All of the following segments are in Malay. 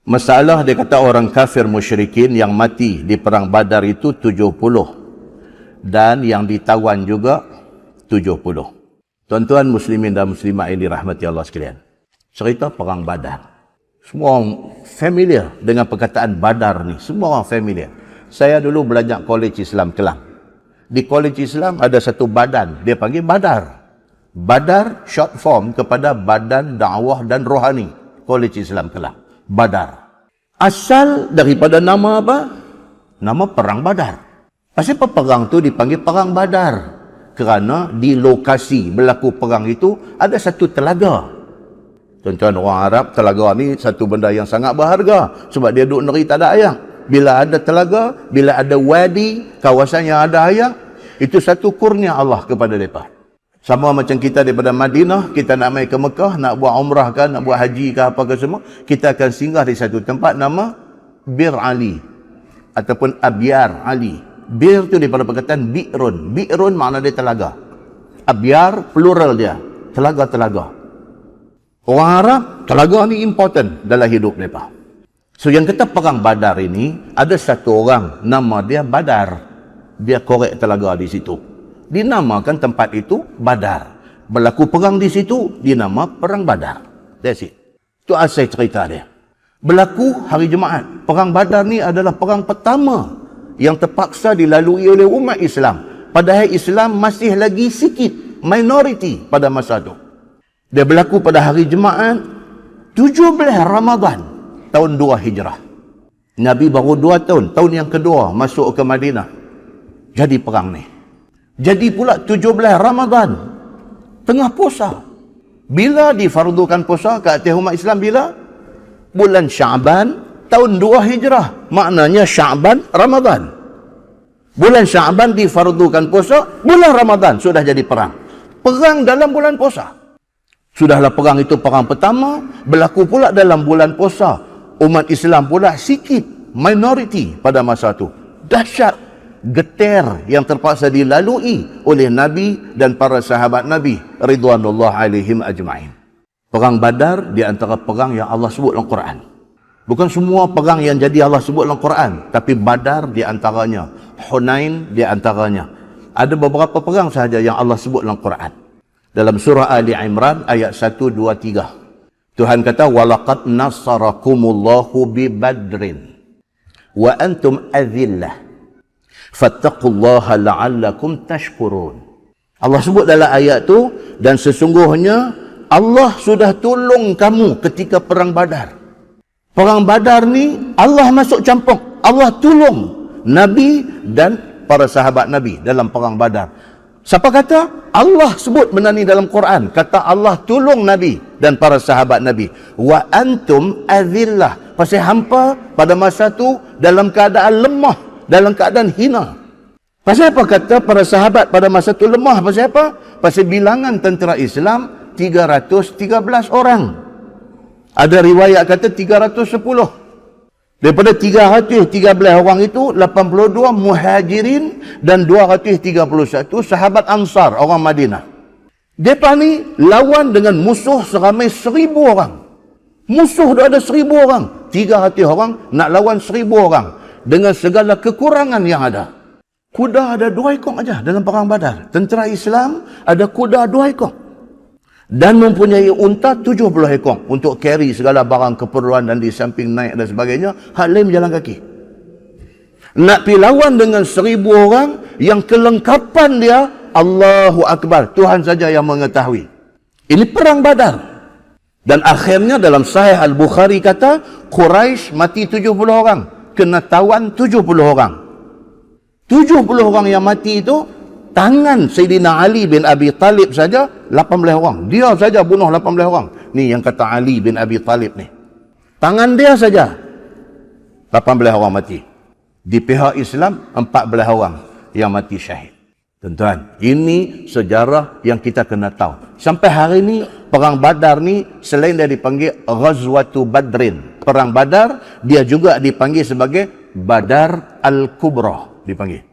Masalah dia kata orang kafir musyrikin yang mati di perang Badar itu 70 dan yang ditawan juga 70. Tuan-tuan muslimin dan muslimat yang dirahmati Allah sekalian. Cerita perang Badar. Semua orang familiar dengan perkataan Badar ni. Semua orang familiar. Saya dulu belajar College Islam Kelang. Di College Islam ada satu badan, dia panggil Badar. Badar short form kepada Badan Dakwah dan Rohani College Islam Kelang. Badar. Asal daripada nama apa? Nama Perang Badar. Pasal apa perang tu dipanggil Perang Badar? Kerana di lokasi berlaku perang itu ada satu telaga. Tuan-tuan orang Arab, telaga ni satu benda yang sangat berharga. Sebab dia duduk negeri tak ada air. Bila ada telaga, bila ada wadi, kawasan yang ada air, itu satu kurnia Allah kepada mereka. Sama macam kita daripada Madinah, kita nak main ke Mekah, nak buat umrah kan, nak buat haji ke apa ke semua, kita akan singgah di satu tempat nama Bir Ali ataupun Abyar Ali. Bir tu daripada perkataan Bi'run. Bi'run makna dia telaga. Abyar plural dia, telaga-telaga. Orang Arab, telaga ni important dalam hidup mereka. So yang kata perang Badar ini, ada satu orang nama dia Badar. Dia korek telaga di situ. Dinamakan tempat itu Badar. Berlaku perang di situ, dinama Perang Badar. That's it. Itu asal cerita dia. Berlaku hari Jumaat. Perang Badar ni adalah perang pertama yang terpaksa dilalui oleh umat Islam. Padahal Islam masih lagi sikit, minoriti pada masa itu. Dia berlaku pada hari Jumaat 17 Ramadan tahun 2 Hijrah. Nabi baru 2 tahun, tahun yang kedua masuk ke Madinah. Jadi perang ni. Jadi pula 17 Ramadan, tengah puasa. Bila difardukan puasa ke atas umat Islam bila? Bulan Sya'ban tahun 2 Hijrah. Maknanya Sya'ban Ramadan. Bulan Sya'ban difardukan puasa, bulan Ramadan sudah jadi perang. Perang dalam bulan puasa. Sudahlah perang itu perang pertama, berlaku pula dalam bulan puasa. Umat Islam pula sikit, minoriti pada masa itu. Dahsyat. Getir yang terpaksa dilalui oleh Nabi dan para sahabat Nabi ridwanullah alaihim ajma'in. Perang Badar di antara perang yang Allah sebut dalam Quran. Bukan semua perang yang jadi Allah sebut dalam Quran, tapi Badar di antaranya, Hunain di antaranya. Ada beberapa perang sahaja yang Allah sebut dalam Quran. Dalam surah Ali Imran ayat 1, 2, 3. Tuhan kata walaqad nasarakumullahu bi Badrin wa antum adhillah fattaqullaha la'allakum tashkurun. Allah sebut dalam ayat tu, dan sesungguhnya Allah sudah tolong kamu ketika perang Badar. Perang Badar ni Allah masuk campur, Allah tolong Nabi dan para sahabat Nabi dalam perang Badar. Siapa kata? Allah sebut benda ni dalam Quran. Kata Allah tolong Nabi dan para sahabat Nabi. Wa antum adhillah. Pasal hampa pada masa tu dalam keadaan lemah, dalam keadaan hina. Pasal apa kata para sahabat pada masa itu lemah? Pasal apa? Pasal bilangan tentera Islam 313 orang. Ada riwayat kata 310. Daripada 313 orang itu, 82 muhajirin dan 231 sahabat Ansar, orang Madinah. Mereka ni lawan dengan musuh seramai 1000 orang. Musuh dah ada 1000 orang. 300 orang nak lawan 1000 orang. Dengan segala kekurangan yang ada. Kuda ada 2 ekor aja dalam perang Badar. Tentera Islam ada kuda 2 ekor. Dan mempunyai unta 70 ekor untuk carry segala barang keperluan dan di samping naik dan sebagainya. Hak lain berjalan kaki. Nak pergi lawan dengan 1000 orang yang kelengkapan dia, Allahu Akbar, Tuhan saja yang mengetahui. Ini perang Badar. Dan akhirnya dalam Sahih Al-Bukhari kata, Quraisy mati 70 orang. Kena tawan 70 orang. 70 orang yang mati itu, tangan Sayyidina Ali bin Abi Talib saja 18 orang. Dia saja bunuh 18 orang. Ni yang kata Ali bin Abi Talib ni. Tangan dia saja 18 orang mati. Di pihak Islam 14 orang yang mati syahid. Tuan-tuan, ini sejarah yang kita kena tahu. Sampai hari ini perang Badar ni selain dia dipanggil Ghazwatu Badrin, perang Badar, dia juga dipanggil sebagai Badar Al-Kubra dipanggil.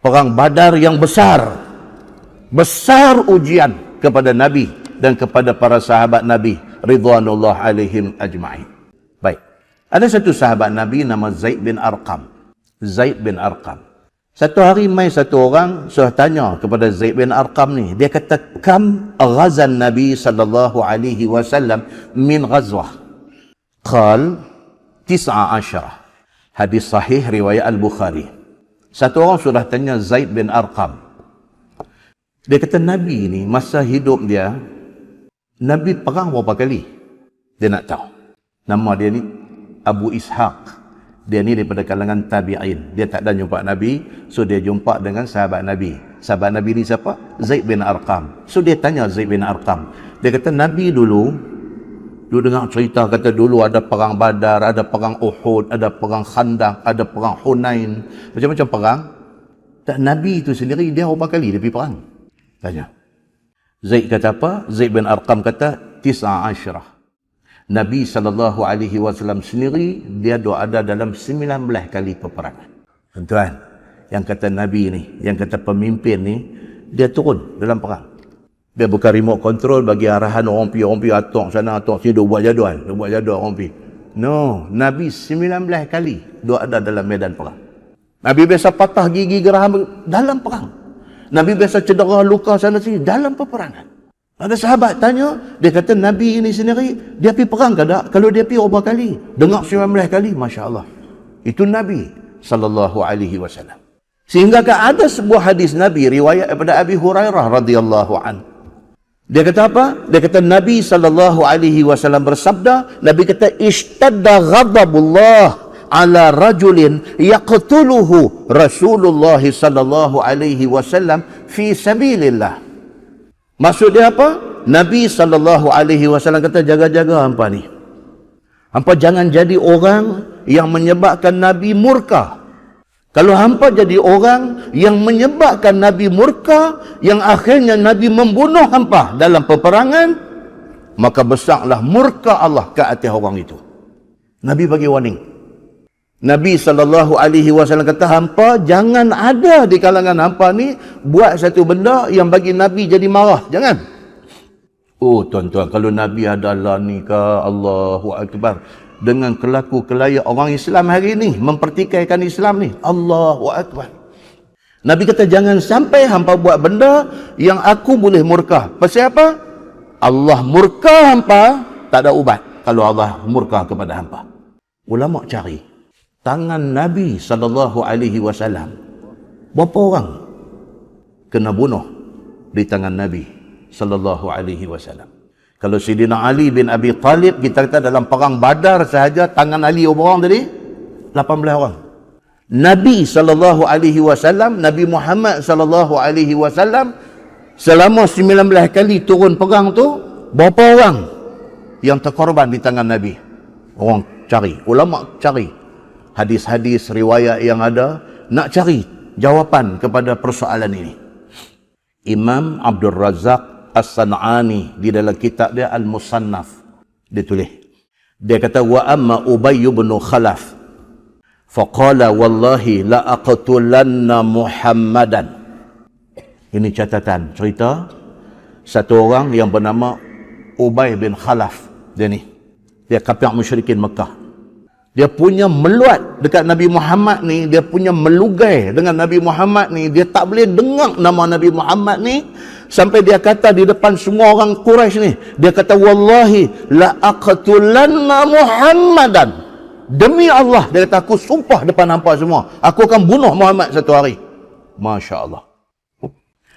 Perang Badar yang besar. Besar ujian kepada Nabi dan kepada para sahabat Nabi ridwanullah alaihim ajma'in. Baik. Ada satu sahabat Nabi nama Zaid bin Arqam. Zaid bin Arqam. Satu hari mai satu orang sudah tanya kepada Zaid bin Arqam ni. Dia kata, kam ghazan Nabi sallallahu alaihi wasallam min ghazwah? Qal 19. Hadis sahih riwayat Al-Bukhari. Satu orang sudah tanya Zaid bin Arqam. Dia kata, Nabi ni masa hidup dia, Nabi perang berapa kali? Dia nak tahu. Nama dia ni Abu Ishaq. Dia ni daripada kalangan tabi'in. Dia tak ada jumpa Nabi, so dia jumpa dengan sahabat Nabi. Sahabat Nabi ni siapa? Zaid bin Arqam. So dia tanya Zaid bin Arqam. Dia kata, Nabi dulu dengar cerita, kata dulu ada perang Badar, ada perang Uhud, ada perang Khandaq, ada perang Hunain, macam-macam perang. Dan Nabi itu sendiri, dia berapa kali dia pergi perang? Tanya. Zaid kata apa? Zaid bin Arqam kata 19. Nabi SAW sendiri, dia ada dalam 19 kali peperangan. Tuan-tuan, yang kata Nabi ni, yang kata pemimpin ni, dia turun dalam perang. Dia bukan remote control bagi arahan orang pi atok sana, atok sini, dia buat jadual orang pi. No, Nabi 19 kali dia ada dalam medan perang. Nabi biasa patah gigi geraham dalam perang. Nabi biasa cedera luka sana sini dalam peperangan. Ada sahabat tanya, dia kata Nabi ini sendiri, dia pergi perang ke tak? Kalau dia pergi berapa kali? Dengar 19 kali, Masya Allah. Itu Nabi SAW. Sehingga ada sebuah hadis Nabi, riwayat daripada Abi Hurairah radhiyallahu an. Dia kata apa? Dia kata Nabi SAW bersabda, Nabi kata, ishtadda ghadabullah ala rajulin yaqtuluhu Rasulullah SAW fi sabilillah. Maksud dia apa? Nabi SAW kata, jaga-jaga hampa ni. Hampa jangan jadi orang yang menyebabkan Nabi murka. Kalau hampa jadi orang yang menyebabkan Nabi murka, yang akhirnya Nabi membunuh hampa dalam peperangan, maka besarlah murka Allah ke atas orang itu. Nabi bagi warning. Nabi SAW kata, hampa jangan ada di kalangan hampa ni buat satu benda yang bagi Nabi jadi marah. Jangan. Oh tuan-tuan, kalau Nabi adalah ni ke, Allahu Akbar, dengan kelaku kelaya orang Islam hari ni, mempertikaikan Islam ni, Allahu Akbar. Nabi kata, jangan sampai hampa buat benda yang aku boleh murka. Pasal apa? Allah murka hampa, tak ada ubat kalau Allah murka kepada hampa. Ulama cari tangan Nabi SAW. Berapa orang kena bunuh di tangan Nabi SAW? Kalau Sayyidina Ali bin Abi Talib, kita kata dalam perang Badar sahaja, tangan Ali berapa orang tadi? 18 orang. Nabi SAW, Nabi Muhammad SAW, selama 19 kali turun perang tu, berapa orang yang terkorban di tangan Nabi? Orang cari, ulama cari hadis-hadis riwayat yang ada, nak cari jawapan kepada persoalan ini. Imam Abdul Razak As-San'ani di dalam kitab dia Al-Musannaf, dia tulis, dia kata, wa amma Ubay bin Khalaf faqala wallahi la aqtulanna Muhammadan. Ini catatan cerita satu orang yang bernama Ubay bin Khalaf. Dia kafir musyrikin Mekah. Dia punya meluat dekat Nabi Muhammad ni, dia punya melugai dengan Nabi Muhammad ni, dia tak boleh dengar nama Nabi Muhammad ni, sampai dia kata di depan semua orang Quraisy ni, dia kata, wallahi la aqtulanna Muhammadan. Demi Allah, dia kata, aku sumpah depan hampa semua, aku akan bunuh Muhammad satu hari. Masya Allah.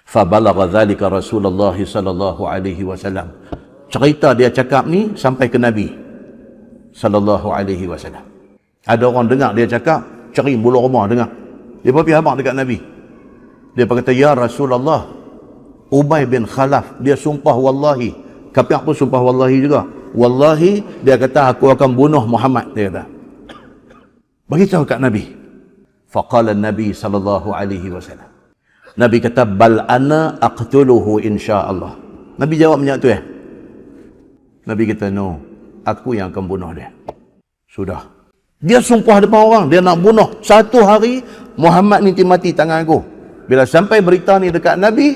Fabalagha dhalika Rasulullah SAW. Cerita dia cakap ni sampai ke Nabi SAW. Ada orang dengar dia cakap, cari bulu rumah dengar. Dia pergi habaq dekat Nabi. Dia berkata, ya Rasulullah, Ubay bin Khalaf, dia sumpah wallahi. Kafir pun sumpah wallahi juga. Wallahi, dia kata, aku akan bunuh Muhammad, dia kata. Beritahu kat Nabi. Faqala Nabi SAW. Nabi kata, bal ana aqtuluhu insyaallah. Nabi jawab macam tu. Nabi kata, no, aku yang akan bunuh dia. Sudah. Dia sumpah depan orang, dia nak bunuh. Satu hari, Muhammad ni mati tangan aku. Bila sampai berita ni dekat Nabi,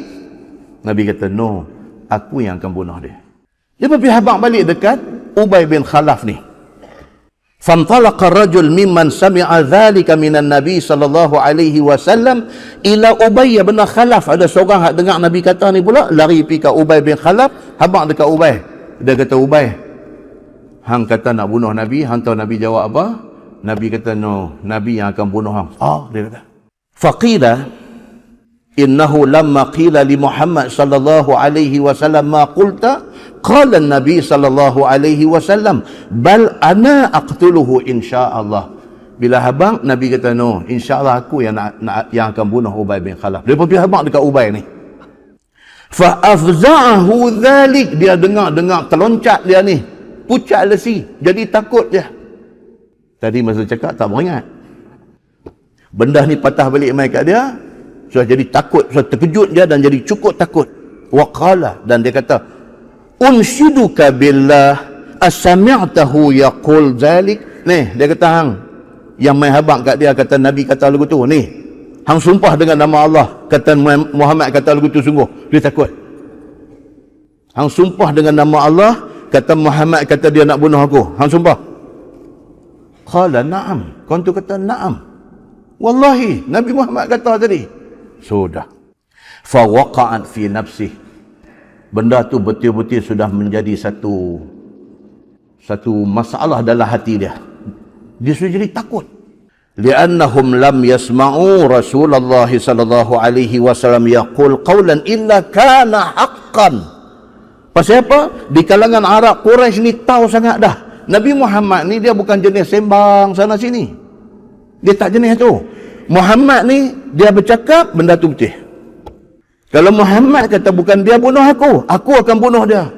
Nabi kata, no, aku yang akan bunuh dia. Dia pergi habaq balik dekat Ubay bin Khalaf ni. Fantalaqa ar-rajul mimman sami'a dhalika minan Nabi sallallahu alaihi wasallam ila Ubay bin Khalaf. Ada seorang hak dengar Nabi kata ni pula, lari pergi ke Ubay bin Khalaf, habaq dekat Ubay. Dia kata, Ubay, hang kata nak bunuh Nabi. Hang tahu Nabi jawab apa? Nabi kata, no, Nabi yang akan bunuh hang. Dia kata. Faqila innahu lamma qila li Muhammad sallallahu alaihi wasallam ma qulta qala an-nabi sallallahu alaihi wasallam bal ana aqtuluhu insyaallah. Bila habaq, Nabi kata, no, insyaallah aku yang yang akan bunuh Ubay bin Khalaf. Dia pergi habaq dekat Ubay ni. Fa afza'ahu dhalik, dia dengar terloncat dia ni, pucat lesi, jadi takut dia. Tadi masa cakap tak beringat, benda ni patah balik mai kat dia, sudah jadi takut, sudah terkejut dia dan jadi cukup takut. Waqala, dan dia kata, unshiduka billah asami'tahu yaqul zalik. Ni dia kata, hang yang mai habaq kat dia kata Nabi kata lagu tu, ni hang sumpah dengan nama Allah kata Muhammad kata lagu tu sungguh. Dia takut. Hang sumpah dengan nama Allah kata Muhammad kata dia nak bunuh aku. Hang sumpah? Qala na'am. Kontu kata na'am. Wallahi Nabi Muhammad kata tadi. Sudah. Fa waqa'at fi nafsi. Benda tu betul-betul sudah menjadi satu masalah dalam hati dia. Dia sudah jadi takut. Li'annahum lam yasma'u Rasulullah sallallahu alaihi wasallam yaqul qawlan illa kana haqqan. Pasal apa? Di kalangan Arab Quraisy ni tahu sangat dah. Nabi Muhammad ni dia bukan jenis sembang sana sini. Dia tak jenis tu. Muhammad ni dia bercakap benda tu betul. Kalau Muhammad kata bukan dia bunuh aku akan bunuh dia.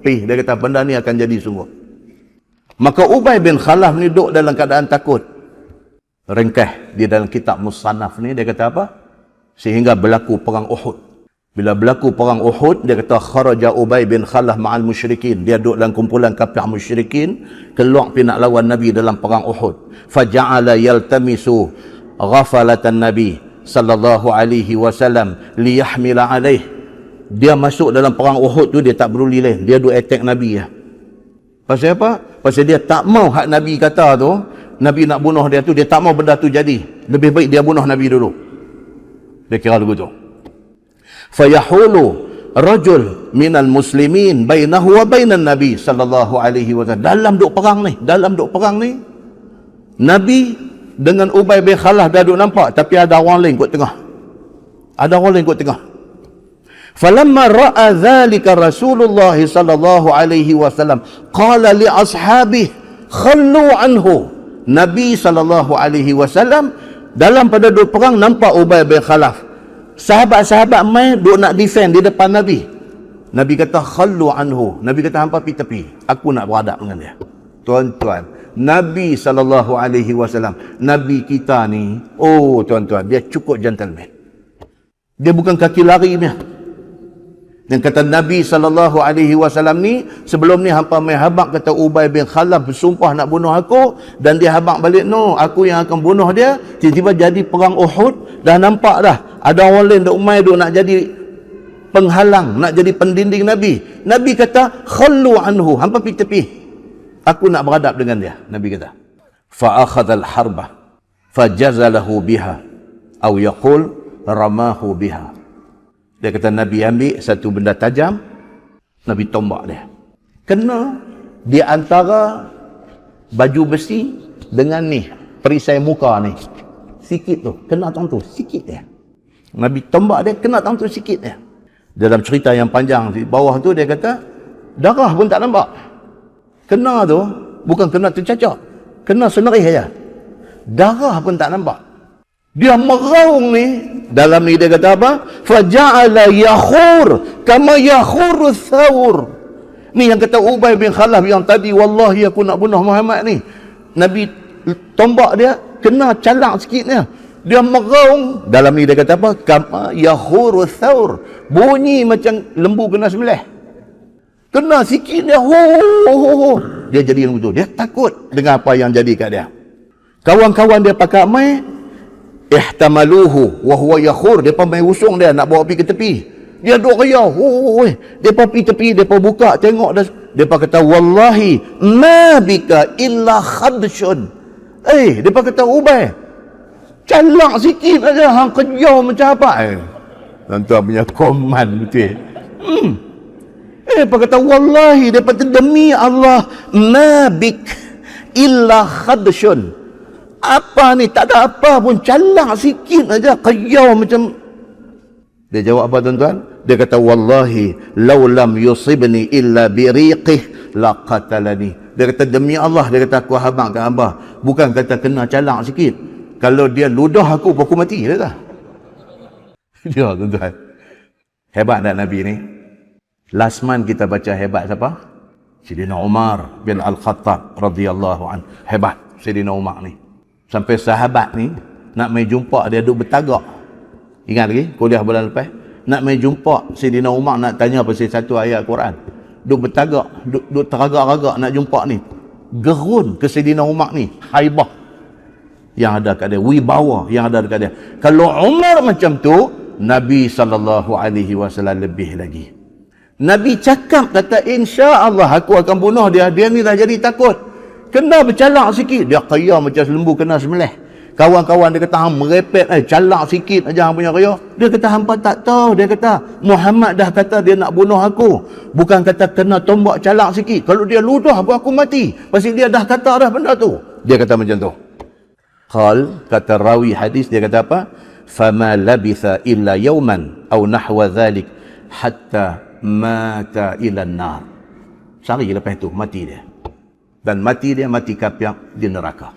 Dia kata benda ni akan jadi sungguh. Maka Ubay bin Khalaf ni duduk dalam keadaan takut. Ringkah di dalam kitab Musannaf ni dia kata apa? Sehingga berlaku perang Uhud. Bila berlaku perang Uhud, dia kata kharaja Ubay bin Khalaf ma'al musyrikin. Dia duduk dalam kumpulan kafir musyrikin, keluar pergi nak lawan Nabi dalam perang Uhud. Faja'ala yaltamisu ghafalatan Nabi sallallahu alaihi wasallam liyahmila alaih. Dia masuk dalam perang Uhud tu, dia tak peduli lain. Dia duk attack Nabi ya. Pasal apa? Pasal dia tak mau hak Nabi kata tu, Nabi nak bunuh dia tu, dia tak mau benda tu jadi. Lebih baik dia bunuh Nabi dulu. Dia kira begitu. Fayahulu rajul minal muslimin bainahu wa bainan Nabi sallallahu alaihi wasallam. Dalam duk perang ni, Nabi dengan Ubay bin Khalaf dah duk nampak, tapi ada orang lain kat tengah. Falamma ra'a dhalika Rasulullah sallallahu alaihi wasallam qala li ashabihi khallu anhu. Nabi sallallahu alaihi wasallam dalam pada duk perang nampak Ubay bin Khalaf. Sahabat-sahabat mai duk nak defend di depan Nabi. Nabi kata khallu anhu. Nabi kata hampa pergi tepi. Aku nak beradab dengan dia. Tuan-tuan, Nabi sallallahu alaihi wasallam, Nabi kita ni, oh tuan-tuan, dia cukup gentleman. Dia bukan kaki lari punya. Dan kata Nabi sallallahu alaihi wasallam ni, sebelum ni hampa mai habaq kata Ubay bin Khalaf bersumpah nak bunuh aku, dan dia habaq balik, no, aku yang akan bunuh dia. Tiba-tiba jadi perang Uhud, dah nampak dah ada orang lain duk mai duk nak jadi penghalang, nak jadi pendinding Nabi. Nabi kata khallu anhu, hampa pergi tepi. Aku nak beradab dengan dia. Nabi kata fa akhadha al-harba fajazalahu biha aw yaqul ramahu biha. Dia kata Nabi ambil satu benda tajam, Nabi tombak dia. Kena di antara baju besi dengan ni, perisai muka ni. Sikit tu, kena tang tu, sikit dia. Nabi tombak dia, kena tang tu sikit dia. Dalam cerita yang panjang di bawah tu dia kata, darah pun tak nampak. Kena tu, bukan kena tercacak, kena senerih saja. Darah pun tak nampak. Dia meraung ni, dalam ni dia kata apa? Faja'ala yakhur kama yakhuru thawr. Ni yang kata Ubay bin Khalaf yang tadi, wallahi aku nak bunuh Muhammad ni. Nabi tombak dia, kena calak sikit dia. Dia meraung, dalam ni dia kata apa? Kama yakhuru thawr. Bunyi macam lembu kena sembelih. Kena sikit dia, ho. Dia jadi yang betul. Dia takut dengan apa yang jadi kat dia. Kawan-kawan dia pakai mai, ihtamaluhu wa huwa yakhur. Depa mai usung dia nak bawa pergi ke tepi. Dia duk riau. Depa pergi tepi, depa buka tengok dah Depa kata wallahi ma bika illa khadshun. Depa kata Ubay, calak sikit aja hang kejar macam apa? Tuan-tuan punya koman betul. Depa kata wallahi, depa kata demi Allah, ma bik illa khadshun. Apa ni? Tak ada apa pun, calak sikit aja, kejar macam. Dia jawab apa tuan-tuan? Dia kata wallahi law lam yusibni illa biriqih laqatalani. Dia kata demi Allah, dia kata aku habaq kat hamba, bukan kata kena calak sikit, kalau dia ludah aku mati dia kata. Ya tuan-tuan, hebat tak Nabi ni? Last month kita baca hebat siapa? Sayyidina Umar bin Al-Khattab radhiyallahu an. Hebat Sayyidina Umar ni, sampai sahabat ni nak mai jumpa dia duduk bertagak. Ingat lagi kuliah bulan lepas, nak mai jumpa Sayyidina Umar, nak tanya pasal satu ayat Quran, duk bertagak, duk teragak-agak nak jumpa ni. Gerun ke Sayyidina Umar ni, haibah yang ada kat dia, wibawa yang ada dekat dia. Kalau Umar macam tu, Nabi SAW lebih lagi. Nabi cakap, kata insya-Allah aku akan bunuh dia. Dia ni dah jadi takut, kena bercalak sikit, dia kaya macam lembu kena sembelih. Kawan-kawan dia kata hang merepet, calak sikit aja hang punya kaya. Dia kata hampa tak tahu, dia kata Muhammad dah kata dia nak bunuh aku, bukan kata kena tombak calak sikit. Kalau dia ludah aku mati, pasal dia dah kata dah benda tu. Dia kata macam tu. Qal, kata rawi hadis, dia kata apa? Fama labitha illa yawman aw nahwa dhalik hatta mata ila an-nar. Sehari lepas tu mati dia. Dan mati dia mati kafir di neraka.